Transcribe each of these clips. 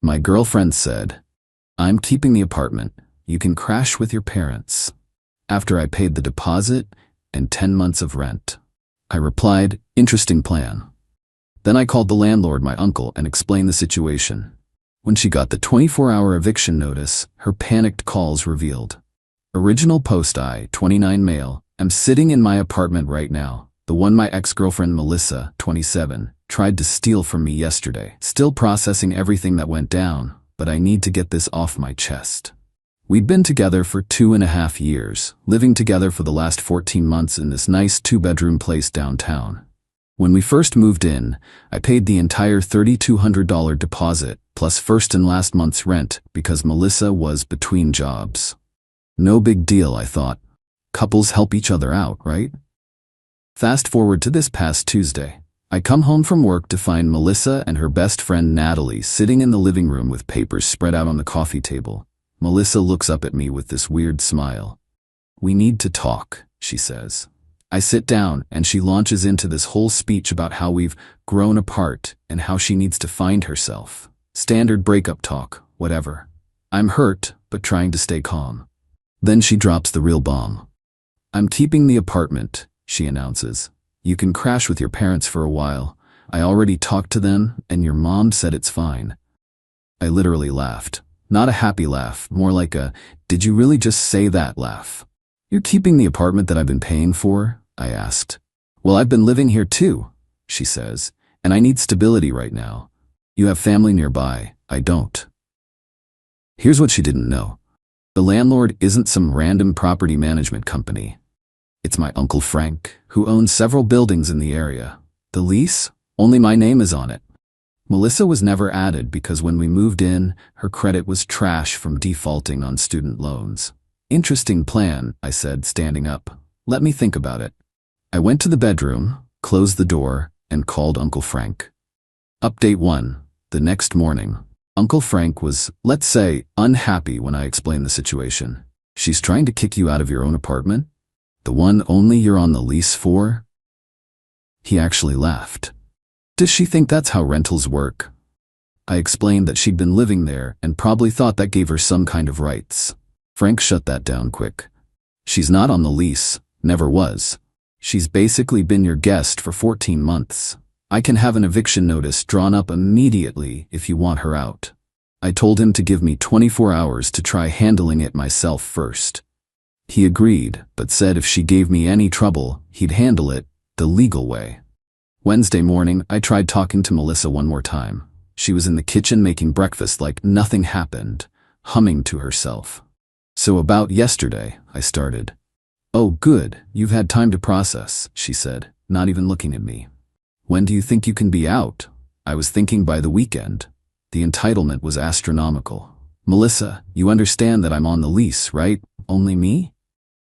My girlfriend said, "I'm keeping the apartment. You can crash with your parents." After I paid the deposit and 10 months of rent. I replied, "Interesting plan." Then I called the landlord, my uncle, and explained the situation. When she got the 24-hour eviction notice, her panicked calls revealed. Original post: I, 29 male, am sitting in my apartment right now. The one my ex-girlfriend Melissa, 27, tried to steal from me yesterday. Still processing everything that went down, but I need to get this off my chest. We'd been together for 2.5 years, living together for the last 14 months in this nice 2-bedroom place downtown. When we first moved in, I paid the entire $3,200 deposit, plus first and last month's rent, because Melissa was between jobs. No big deal, I thought. Couples help each other out, right? Fast forward to this past Tuesday. I come home from work to find Melissa and her best friend Natalie sitting in the living room with papers spread out on the coffee table. Melissa looks up at me with this weird smile. "We need to talk," she says. I sit down and she launches into this whole speech about how we've grown apart and how she needs to find herself. Standard breakup talk, whatever. I'm hurt, but trying to stay calm. Then she drops the real bomb. "I'm keeping the apartment," she announces. "You can crash with your parents for a while. I already talked to them, and your mom said it's fine." I literally laughed. Not a happy laugh, more like a, "Did you really just say that?" laugh. "You're keeping the apartment that I've been paying for?" I asked. "Well, I've been living here too," she says, "and I need stability right now. You have family nearby, I don't." Here's what she didn't know. The landlord isn't some random property management company. It's my Uncle Frank, who owns several buildings in the area. The lease? Only my name is on it. Melissa was never added because when we moved in, her credit was trash from defaulting on student loans. "Interesting plan," I said, standing up. "Let me think about it." I went to the bedroom, closed the door, and called Uncle Frank. Update 1. The next morning. Uncle Frank was, let's say, unhappy when I explained the situation. "She's trying to kick you out of your own apartment? The one only you're on the lease for?" He actually laughed. "Does she think that's how rentals work?" I explained that she'd been living there and probably thought that gave her some kind of rights. Frank shut that down quick. "She's not on the lease, never was. She's basically been your guest for 14 months. I can have an eviction notice drawn up immediately if you want her out." I told him to give me 24 hours to try handling it myself first. He agreed, but said if she gave me any trouble, he'd handle it the legal way. Wednesday morning, I tried talking to Melissa one more time. She was in the kitchen making breakfast like nothing happened, humming to herself. "So about yesterday," I started. "Oh, good, you've had time to process," she said, not even looking at me. "When do you think you can be out?" I was thinking by the weekend. The entitlement was astronomical. "Melissa, you understand that I'm on the lease, right? Only me?"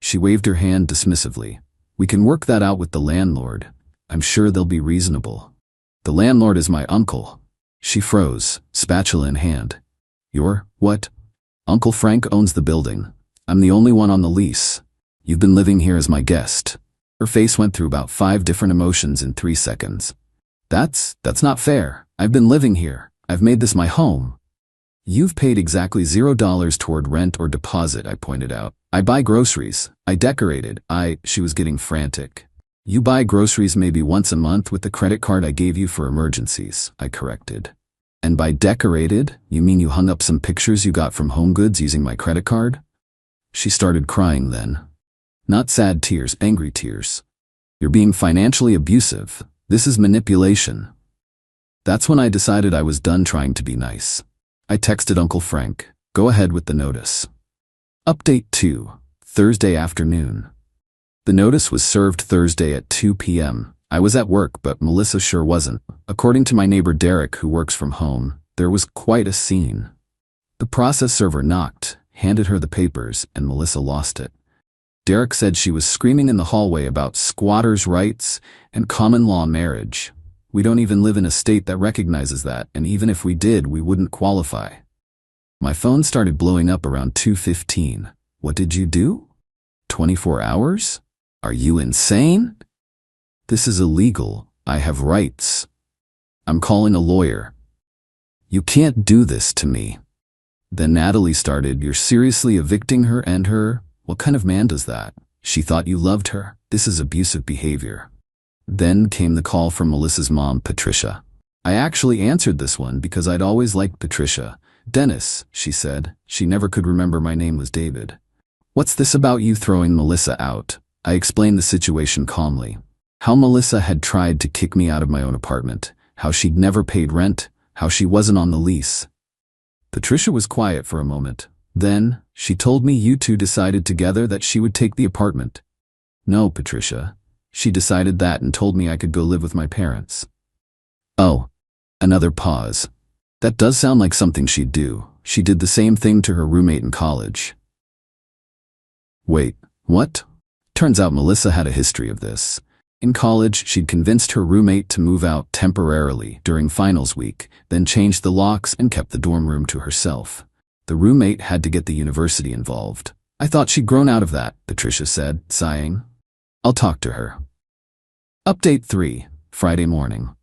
She waved her hand dismissively. "We can work that out with the landlord. I'm sure they'll be reasonable." "The landlord is my uncle." She froze, spatula in hand. "Your what?" "Uncle Frank owns the building. I'm the only one on the lease. You've been living here as my guest." Her face went through about 5 different emotions in 3 seconds. That's not fair. I've been living here. I've made this my home." "You've paid exactly $0 toward rent or deposit," I pointed out. "I buy groceries. I decorated. She was getting frantic. "You buy groceries maybe once a month with the credit card I gave you for emergencies," I corrected. "And by decorated, you mean you hung up some pictures you got from HomeGoods using my credit card?" She started crying then. Not sad tears, angry tears. "You're being financially abusive. This is manipulation." That's when I decided I was done trying to be nice. I texted Uncle Frank, "Go ahead with the notice." Update 2. Thursday afternoon. The notice was served Thursday at 2 p.m. I was at work, but Melissa sure wasn't. According to my neighbor Derek, who works from home, there was quite a scene. The process server knocked, handed her the papers, and Melissa lost it. Derek said she was screaming in the hallway about squatters' rights and common law marriage. We don't even live in a state that recognizes that, and even if we did, we wouldn't qualify. My phone started blowing up around 2:15. "What did you do? 24 hours? Are you insane? This is illegal. I have rights. I'm calling a lawyer." You can't do this to me. Then Natalie started, you're seriously evicting her and her? What kind of man does that? She thought you loved her. This is abusive behavior. Then came the call from Melissa's mom, Patricia. I actually answered this one because I'd always liked Patricia. Dennis, she said. She never could remember my name was David. What's this about you throwing Melissa out? I explained the situation calmly. How Melissa had tried to kick me out of my own apartment. How she'd never paid rent. How she wasn't on the lease. Patricia was quiet for a moment. Then, she told me you two decided together that she would take the apartment. No, Patricia. She decided that and told me I could go live with my parents. Oh. Another pause. That does sound like something she'd do. She did the same thing to her roommate in college. Wait, what? Turns out Melissa had a history of this. In college, she'd convinced her roommate to move out temporarily during finals week, then changed the locks and kept the dorm room to herself. The roommate had to get the university involved. I thought she'd grown out of that, Patricia said, sighing. I'll talk to her. Update 3, Friday morning.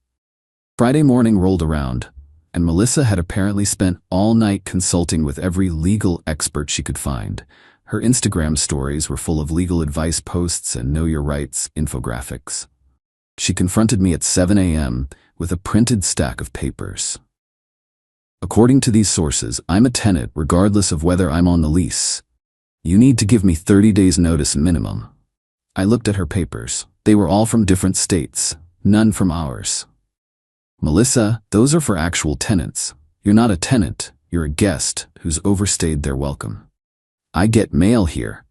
Friday morning rolled around, and Melissa had apparently spent all night consulting with every legal expert she could find. Her Instagram stories were full of legal advice posts and know your rights infographics. She confronted me at 7 a.m. with a printed stack of papers. According to these sources, I'm a tenant regardless of whether I'm on the lease. You need to give me 30 days notice minimum. I looked at her papers. They were all from different states, none from ours. Melissa, those are for actual tenants. You're not a tenant, you're a guest who's overstayed their welcome. I get mail here.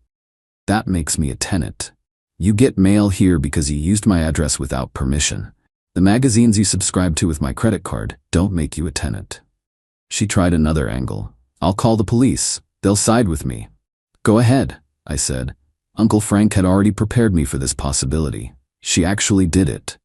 That makes me a tenant. You get mail here because you used my address without permission. The magazines you subscribe to with my credit card don't make you a tenant. She tried another angle. I'll call the police. They'll side with me. Go ahead, I said. Uncle Frank had already prepared me for this possibility. She actually did it.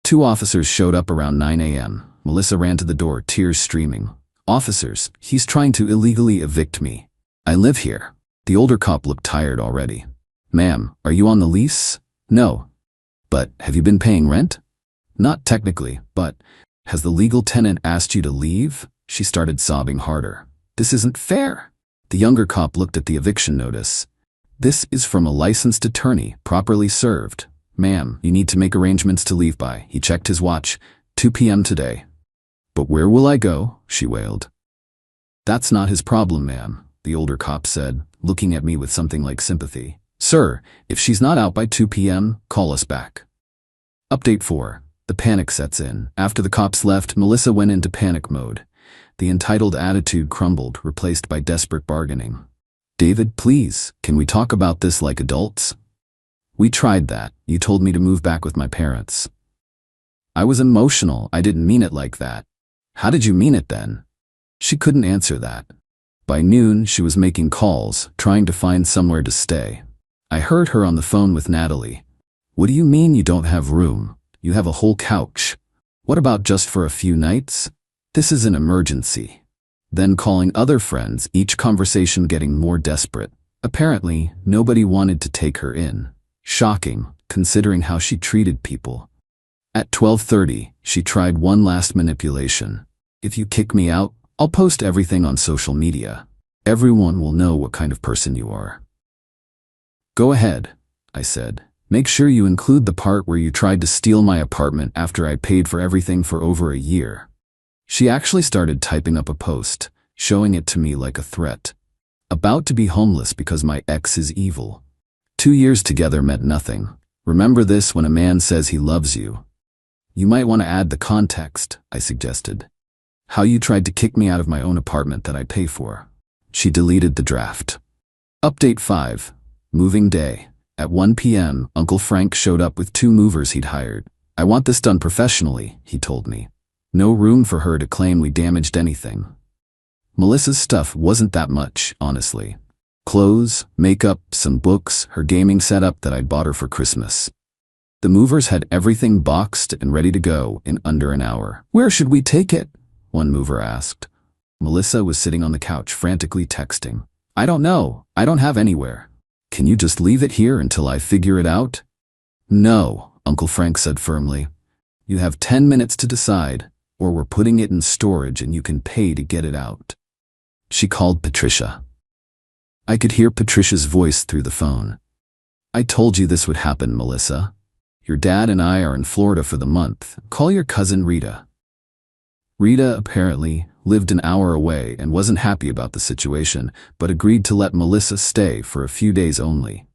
2 officers showed up around 9 a.m. Melissa ran to the door, tears streaming. Officers, he's trying to illegally evict me. I live here. The older cop looked tired already. Ma'am, are you on the lease? No. But have you been paying rent? Not technically, but has the legal tenant asked you to leave? She started sobbing harder. This isn't fair. The younger cop looked at the eviction notice. This is from a licensed attorney, properly served. Ma'am, you need to make arrangements to leave by. He checked his watch. 2 p.m. today. But where will I go? She wailed. That's not his problem, ma'am, the older cop said, looking at me with something like sympathy. Sir, if she's not out by 2 p.m., call us back. Update 4. The panic sets in. After the cops left, Melissa went into panic mode. The entitled attitude crumbled, replaced by desperate bargaining. David, please, can we talk about this like adults? We tried that. You told me to move back with my parents. I was emotional. I didn't mean it like that. How did you mean it then? She couldn't answer that. By noon, she was making calls, trying to find somewhere to stay. I heard her on the phone with Natalie. What do you mean you don't have room? You have a whole couch. What about just for a few nights? This is an emergency. Then calling other friends, each conversation getting more desperate. Apparently, nobody wanted to take her in. Shocking, considering how she treated people. At 12:30, she tried one last manipulation. If you kick me out, I'll post everything on social media. Everyone will know what kind of person you are. Go ahead, I said. Make sure you include the part where you tried to steal my apartment after I paid for everything for over a year. She actually started typing up a post, showing it to me like a threat. About to be homeless because my ex is evil. 2 years together meant nothing. Remember this when a man says he loves you. You might want to add the context, I suggested. How you tried to kick me out of my own apartment that I pay for. She deleted the draft. Update 5. Moving day. At 1 p.m., Uncle Frank showed up with 2 movers he'd hired. I want this done professionally, he told me. No room for her to claim we damaged anything. Melissa's stuff wasn't that much, honestly. Clothes, makeup, some books, her gaming setup that I'd bought her for Christmas. The movers had everything boxed and ready to go in under an hour. Where should we take it? One mover asked. Melissa was sitting on the couch frantically texting. I don't know. I don't have anywhere. Can you just leave it here until I figure it out? No, Uncle Frank said firmly. You have 10 minutes to decide. or we're putting it in storage and you can pay to get it out." She called Patricia. I could hear Patricia's voice through the phone. "I told you this would happen, Melissa. Your dad and I are in Florida for the month. Call your cousin Rita." Rita apparently lived an hour away and wasn't happy about the situation, but agreed to let Melissa stay for a few days only.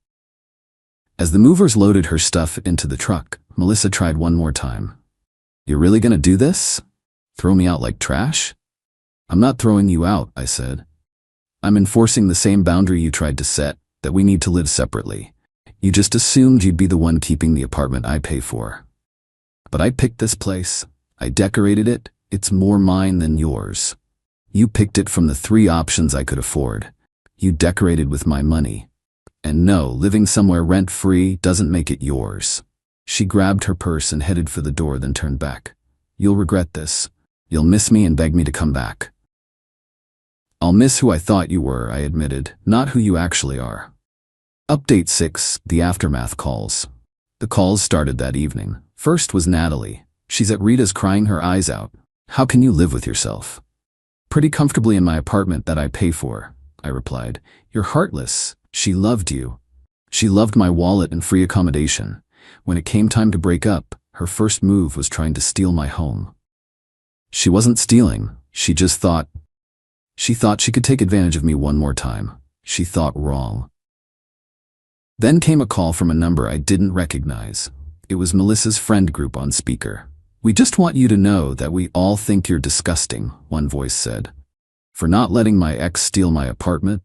As the movers loaded her stuff into the truck, Melissa tried one more time. "You're really gonna do this? Throw me out like trash?" "I'm not throwing you out," I said. "I'm enforcing the same boundary you tried to set, that we need to live separately. You just assumed you'd be the one keeping the apartment I pay for. But I picked this place. I decorated it. It's more mine than yours. You picked it from the 3 options I could afford. You decorated with my money. And no, living somewhere rent-free doesn't make it yours." She grabbed her purse and headed for the door, then turned back. "You'll regret this. You'll miss me and beg me to come back." "I'll miss who I thought you were," I admitted, "not who you actually are." Update 6, the aftermath calls. The calls started that evening. First was Natalie. She's at Rita's crying her eyes out. "How can you live with yourself?" "Pretty comfortably in my apartment that I pay for," I replied. "You're heartless. She loved you. She loved my wallet and free accommodation. When it came time to break up, her first move was trying to steal my home." "She wasn't stealing. She just thought she could take advantage of me one more time. She thought wrong." Then came a call from a number I didn't recognize. It was Melissa's friend group on speaker. "We just want you to know that we all think you're disgusting," one voice said. "For not letting my ex steal my apartment.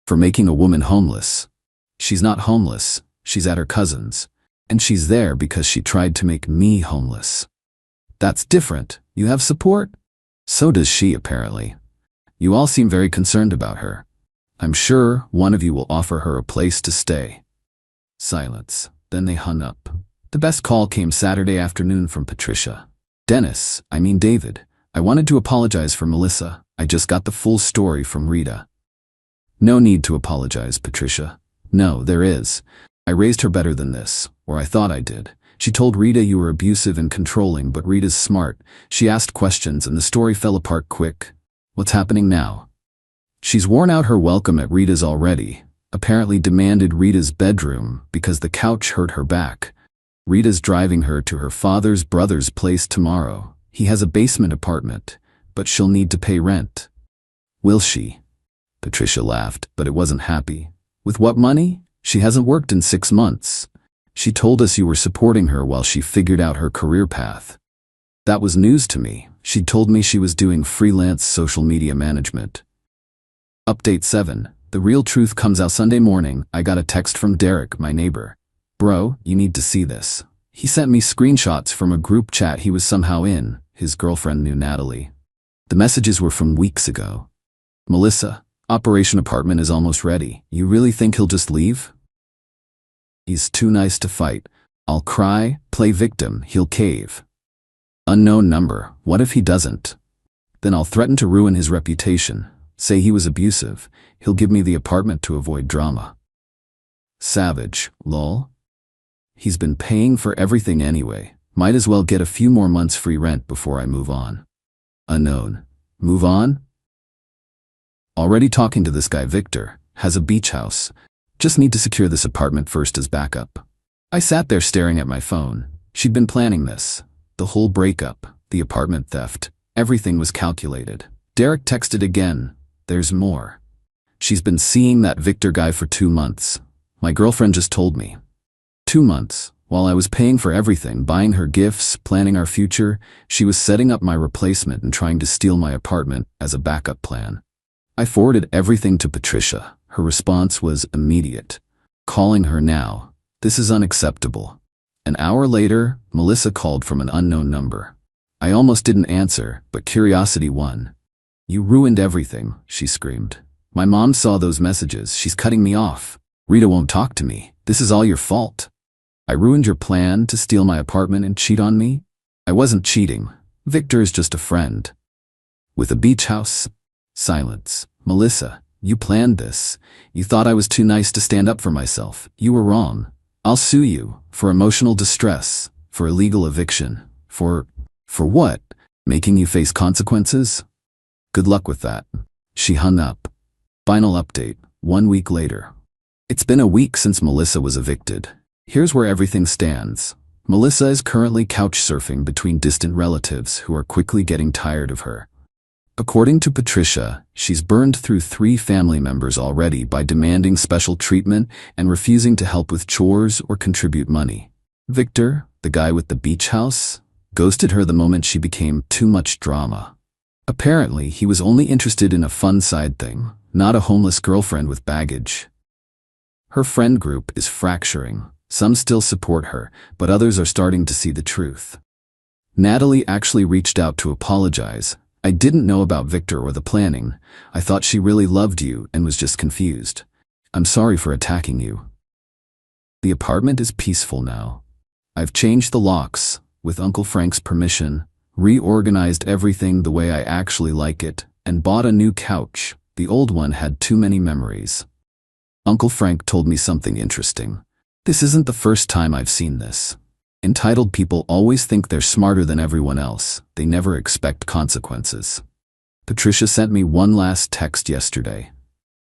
For making a woman homeless. She's not homeless, she's at her cousin's. And she's there because she tried to make me homeless. That's different. You have support? So does she, apparently. You all seem very concerned about her. I'm sure one of you will offer her a place to stay." Silence. Then they hung up. The best call came Saturday afternoon from Patricia. David, I wanted to apologize for Melissa. I just got the full story from Rita." "No need to apologize, Patricia." "No, there is. I raised her better than this, or I thought I did. She told Rita you were abusive and controlling, but Rita's smart. She asked questions and the story fell apart quick. What's happening now?" "She's worn out her welcome at Rita's already. Apparently demanded Rita's bedroom because the couch hurt her back. Rita's driving her to her father's brother's place tomorrow. He has a basement apartment, but she'll need to pay rent." "Will she?" Patricia laughed, but it wasn't happy. "With what money? She hasn't worked in 6 months. She told us you were supporting her while she figured out her career path." That was news to me. She told me she was doing freelance social media management. Update 7. The real truth comes out Sunday morning. I got a text from Derek, my neighbor. "Bro, you need to see this." He sent me screenshots from a group chat he was somehow in. His girlfriend knew Natalie. The messages were from weeks ago. "Melissa, Operation Apartment is almost ready. You really think he'll just leave? He's too nice to fight. I'll cry, play victim, he'll cave. Unknown number, what if he doesn't? Then I'll threaten to ruin his reputation, say he was abusive. He'll give me the apartment to avoid drama. Savage, lol. He's been paying for everything anyway. Might as well get a few more months free rent before I move on. Unknown. Move on? Already talking to this guy Victor. Has a beach house. Just need to secure this apartment first as backup. I sat there staring at my phone. She'd been planning this. The whole breakup, the apartment theft, everything was calculated. Derek texted again. There's more. She's been seeing that Victor guy for 2 months. My girlfriend just told me. 2 months. While I was paying for everything, buying her gifts, planning our future, she was setting up my replacement and trying to steal my apartment as a backup plan. I forwarded everything to Patricia. Her response was immediate. Calling her now. This is unacceptable. An hour later, Melissa called from an unknown number. I almost didn't answer, but curiosity won. You ruined everything, she screamed. My mom saw those messages. She's cutting me off. Rita won't talk to me. This is all your fault. I ruined your plan to steal my apartment and cheat on me? I wasn't cheating. Victor is just a friend. With a beach house? Silence. Melissa, you planned this. You thought I was too nice to stand up for myself. You were wrong. I'll sue you for emotional distress, for illegal eviction, for what? Making you face consequences? Good luck with that. She hung up. Final update, 1 week later. It's been a week since Melissa was evicted. Here's where everything stands. Melissa is currently couch surfing between distant relatives who are quickly getting tired of her. According to Patricia, she's burned through 3 family members already by demanding special treatment and refusing to help with chores or contribute money. Victor, the guy with the beach house, ghosted her the moment she became too much drama. Apparently, he was only interested in a fun side thing, not a homeless girlfriend with baggage. Her friend group is fracturing. Some still support her, but others are starting to see the truth. Natalie actually reached out to apologize. I didn't know about Victor or the planning. I thought she really loved you and was just confused. I'm sorry for attacking you. The apartment is peaceful now. I've changed the locks, with Uncle Frank's permission, reorganized everything the way I actually like it, and bought a new couch. The old one had too many memories. Uncle Frank told me something interesting. This isn't the first time I've seen this. Entitled people always think they're smarter than everyone else. They never expect consequences. Patricia sent me one last text yesterday.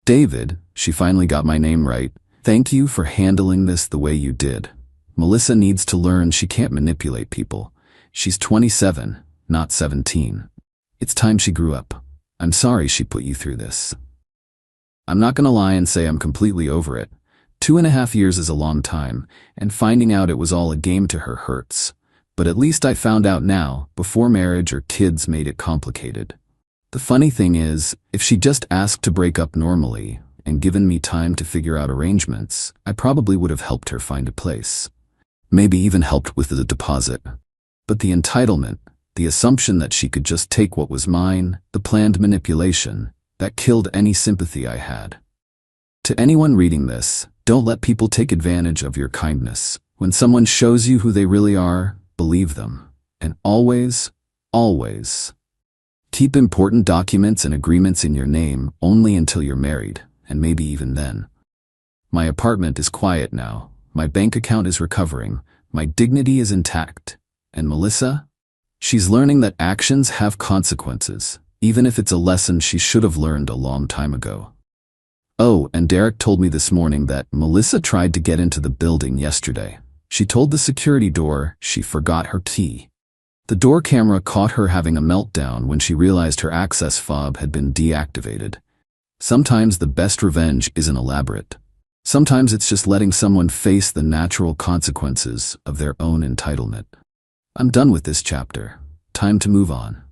David, she finally got my name right. Thank you for handling this the way you did. Melissa needs to learn she can't manipulate people. She's 27, not 17. It's time she grew up. I'm sorry she put you through this. I'm not gonna lie and say I'm completely over it. 2.5 years is a long time, and finding out it was all a game to her hurts. But at least I found out now, before marriage or kids made it complicated. The funny thing is, if she just asked to break up normally and given me time to figure out arrangements, I probably would have helped her find a place. Maybe even helped with the deposit. But the entitlement, the assumption that she could just take what was mine, the planned manipulation, that killed any sympathy I had. To anyone reading this, don't let people take advantage of your kindness. When someone shows you who they really are, believe them. And always, always, keep important documents and agreements in your name only until you're married, and maybe even then. My apartment is quiet now. My bank account is recovering. My dignity is intact. And Melissa? She's learning that actions have consequences, even if it's a lesson she should have learned a long time ago. Oh, and Derek told me this morning that Melissa tried to get into the building yesterday. She told the security door she forgot her key. The door camera caught her having a meltdown when she realized her access fob had been deactivated. Sometimes the best revenge isn't elaborate. Sometimes it's just letting someone face the natural consequences of their own entitlement. I'm done with this chapter. Time to move on.